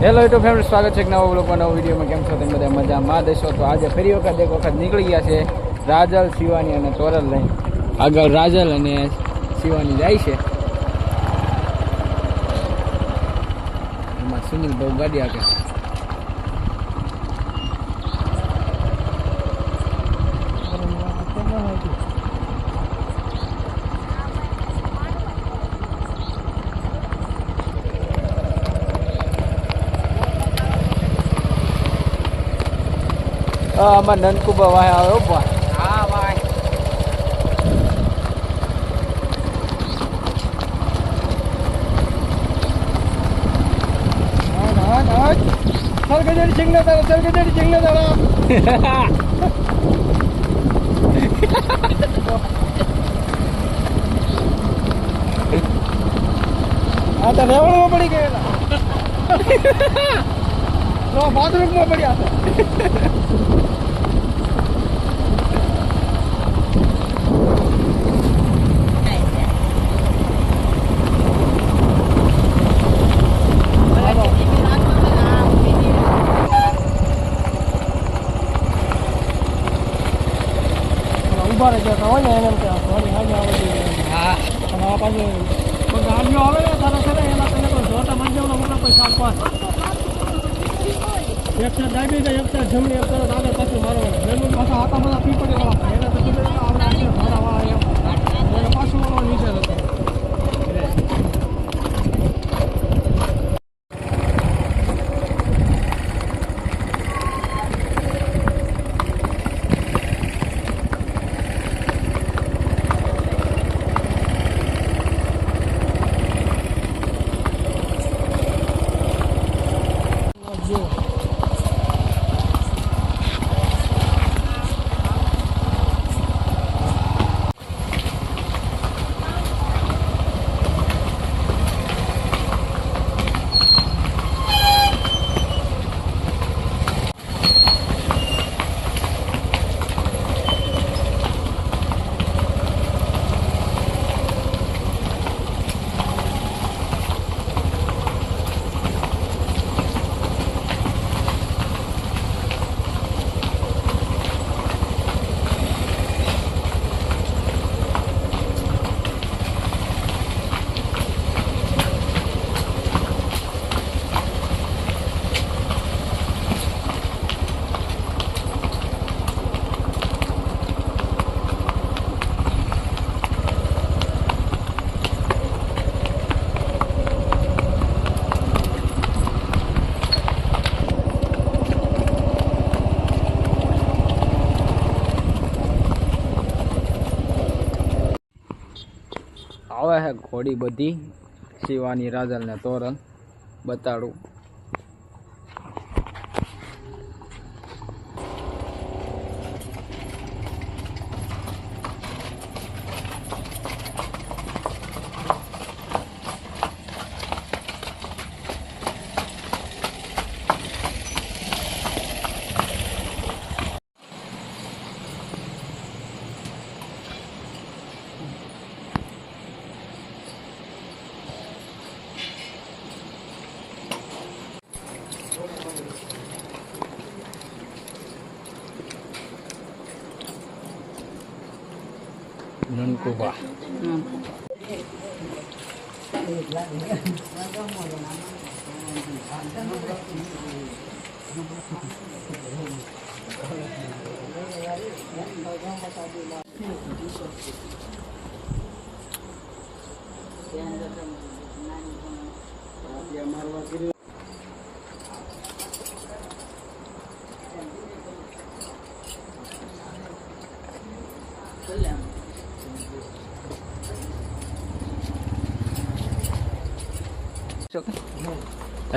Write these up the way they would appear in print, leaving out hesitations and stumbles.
Hello YouTube family, સ્વાગત છે એક નવા બ્લોગમાં, નવો વિડીયોમાં. કેમ છો તમે બધા? મજામાં દેશો. તો આજે ફરી વખત એક વખત નીકળી ગયા છે રાજલ, શિવાની અને તોરલ લઈને. આગળ રાજલ અને શિવાની જાય છે. એમાં સુનિલ બહુ ગાડી આગળ. આમાં નનકુબા વાય આવે ઉભા. હા ભાઈ, સરગજેરી સિંગના તારા, સરગજેરી સિંગના તારા. આ તો રેવણમાં પડી ગયેલા. બાથરૂમમાં પડ્યા હતા. ઉભા રહી જતા હોય ને એને થોડી હાજર આવે. હા, અને આ પાછું ગાડીઓ આવે ને તારા છે ને એના પહેલાં તો જોતા મંજવનો મોટા પૈસા આપવા. એક સાઈડ ડાબી જાય, એક સાઈડ જમણી, એક સાઈડ આગળ પાછું મારવાનું. જમીન પાછા હાથા બધા પીપળી વાળા એના તો આપણે ભાડા વાળા એમ એને પાછું વાળો નીચે હતો. આવે હે ઘોડી બધી, શિવાની, રાજલ ને તોરલ બતાડું. નનકુબા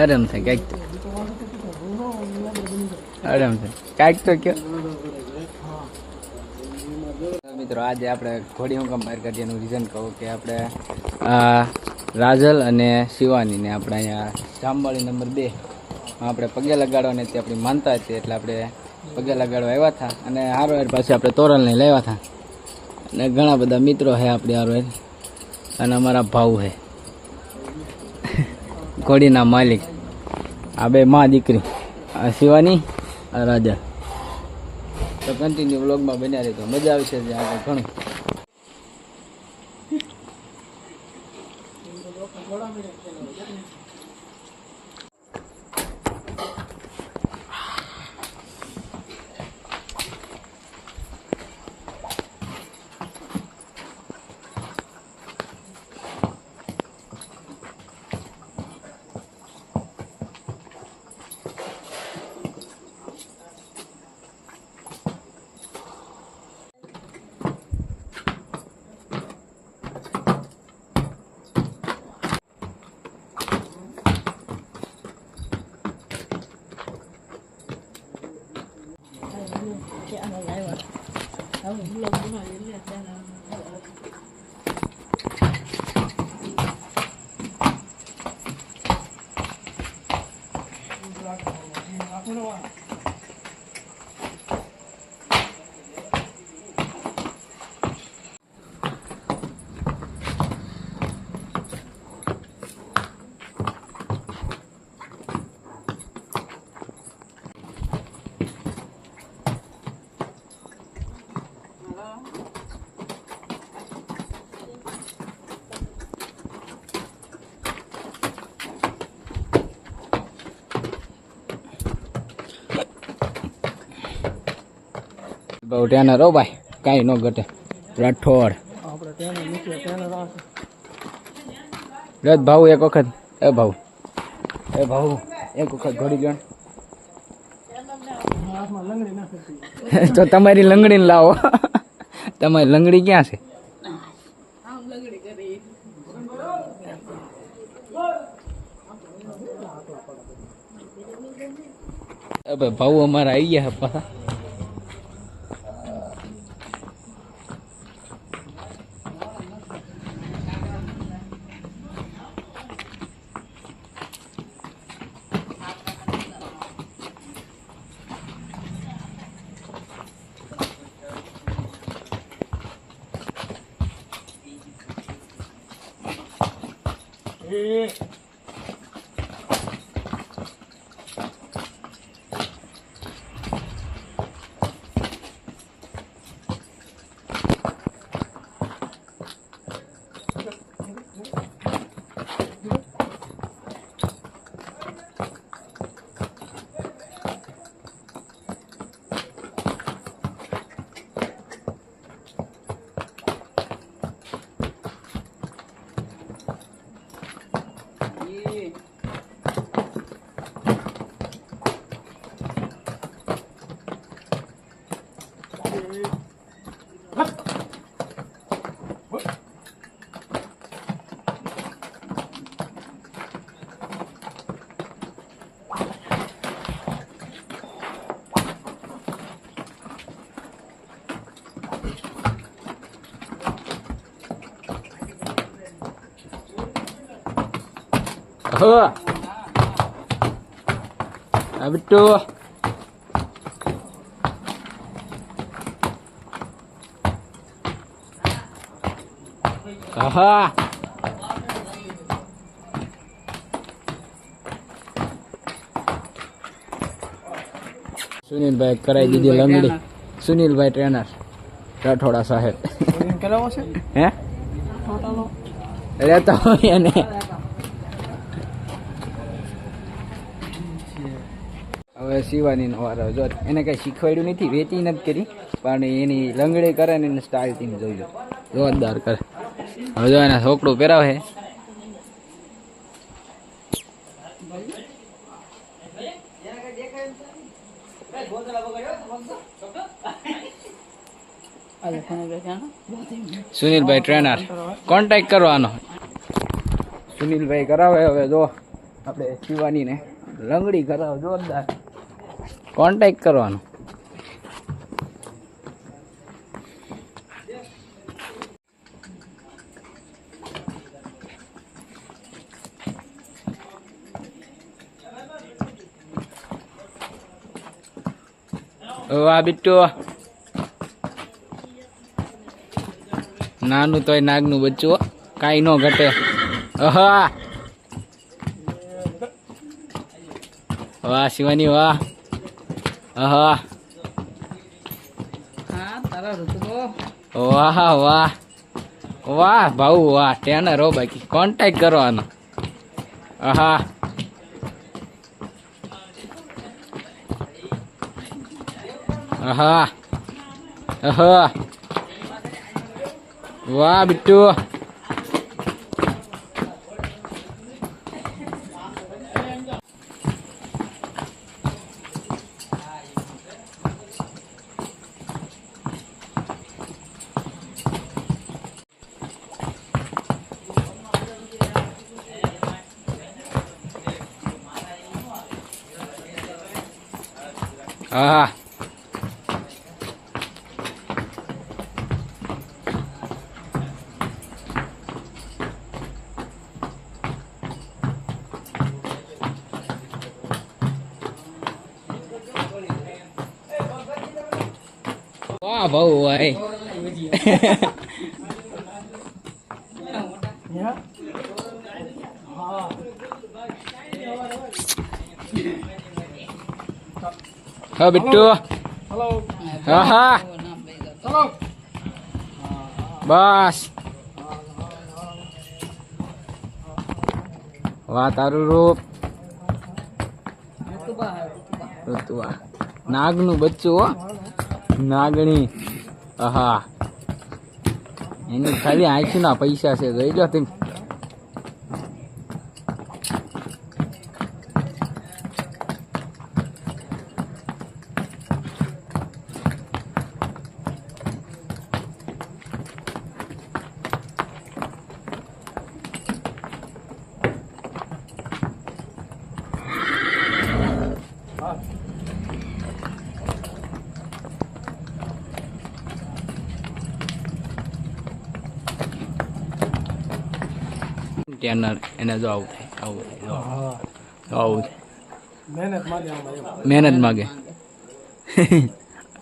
આરામ થાય કાંઈક તો, આરામ થાય કાંઈક તો કયો. મિત્રો આજે આપણે ઘોડી હું કામ બહાર કાઢીએ એનું રીઝન કહું કે આપણે રાજલ અને શિવાનીને આપણે અહીંયા જામવાળી નંબર 2 આપણે પગે લગાડવાને તે આપણી માનતા હતી, એટલે આપણે પગે લગાડવા આવ્યા હતા. અને હારોહેર પાસે આપણે તોરલને લાવ્યા હતા અને ઘણા બધા મિત્રો છે આપણી હારોહેર, અને અમારા ભાવ છે ઘોડીના માલિક. આ બે માં દીકરી, આ શિવાની, આ રાજા. તો કન્ટિન્યુ વ્લોગમાં બન્યા રહી તો મજા આવશે જે આગળ ઘણું. બહુ ટેનર હો ભાઈ, કાંઈ ન ઘટે. રાઠોડ રથ ભાવ એક વખત, એ ભાવ એક વખત ઘોડી ગયો તો તમારી લંગડી લાવો. તમારી લંગડી ક્યાં છે? ભાવ અમારા આવી ગયા પાછા. Betul. Aha. સુનિલભાઈ કરાઈ દીધી લંગડી. સુનિલભાઈ ટ્રેનર રાઠોડા સાહેબ કરાવો છે હે રહેતા હોય એને. હવે શિવાની નો વારો જો, એને કઈ શીખવાડ્યું નથી, વેચી નથી કરી, પણ એની લંગડી કરે ને એને સ્ટાઇલ થી જોઈ લો, જોરદાર કરે. હવે જો એના છોકડું પહેરાવે. સુનિલભાઈ ટ્રેનર કોન્ટેક્ટ કરવાનો. સુનિલભાઈ કરાવે. હવે જો આપણે શિવાની ને લંગડી કરાવે જોરદાર, કોન્ટેક્ટ કરવાનો. વાહ બિટ્ટુ, નાનું તોય નાગનું બચ્ચું, કાંઈ ન ઘટે. હા વાહ શિવાની વાહ. આહા વાહ વાહ વાહ ભાઉ વાહ ટેનર હો બાકી કોન્ટેક્ટ કરો આનો. આહા આહા આહા વાહ બિટ્ટુ. આહા વાહ ભાઉ ભાઈ. હા બિટ્ટુ. હા હા બસ વાહ તારું રૂપ. ઋતુઆ નાગનું બચ્ચું હો નાગણી. આહા એની ખાલી આંખના પૈસા છે જોઈ લો તમે. ટેનર એને જો આવું થાય આવું થાય આવું થાય મહેનત માગે.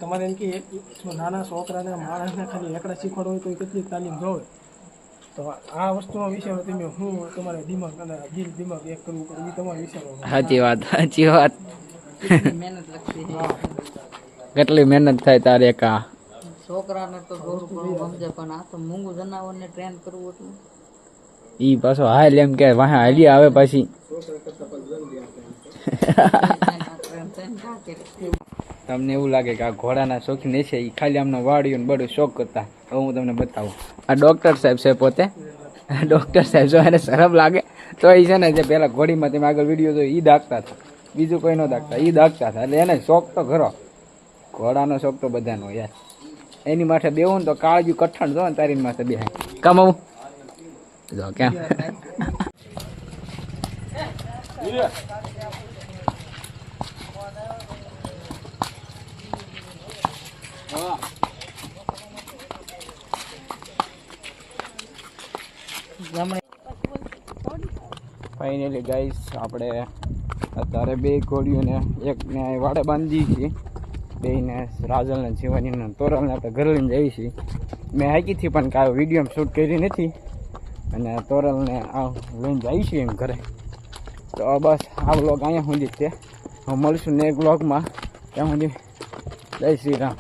તમારે એમ કે નાના છોકરાને માણસને ખાલી એકડા શીખવાડવું હોય તો કેટલી તાલીમ જોવે. તો આ વસ્તુમાં વિચારો તમે હું તમારે દિમાગ અને દિલ દિમાગ એક કરવું પડે એ તમારે વિચારો. સાચી વાત સાચી વાત. મહેનત લગતી કેટલી મહેનત થાય તારે કા. છોકરાને તો થોડું ઘણું સમજે પણ આ તો મૂંગું જનાવરને ટ્રેન કરવું એટલે ઈ પાછો હાલ એમ કે વાહ હાલી આવે પછી. તમને એવું લાગે કે આ ઘોડાના શોખીન છે એ ખાલી આમનો વાડિયું ને બડું શોખ કરતા. હવે હું તમને બતાવું. આ ડૉક્ટર સાહેબ છે પોતે. ડૉક્ટર સાહેબ જો એને શરમ લાગે તો એ છે ને જે પેલા ઘોડીમાં તમે આગળ વિડીયો જોયો એ દાખતા હતા. બીજું કોઈ ન દાખતા એ દાખતા હતા. એટલે એને શોખ તો ખરો. ઘોડાનો શોખ તો બધાનો યાર. એની માથે બેવું ને તો કાળજુ કઠણ જો ને તારી માથે બેહાય કમાવું જો કેમ. ફાઇનલી ગાઈસ આપણે અત્યારે બે ઘોડીઓને એકને વાડે બાંધી છીએ. બેને રાજલ ને જીવાની ને તોરલને આપણે ઘરે લઈને જઈએ છીએ. મેં હાકીથી પણ કાંઈ વિડીયો શૂટ કરી નથી અને તોરલને આ લઈને જઈએ છીએ એમ ઘરે. તો બસ આ વ્લોગ અહીંયા સુધી જ છે. હું મળશું ને એક વ્લોગમાં ત્યાં સુધી જય શ્રી રામ.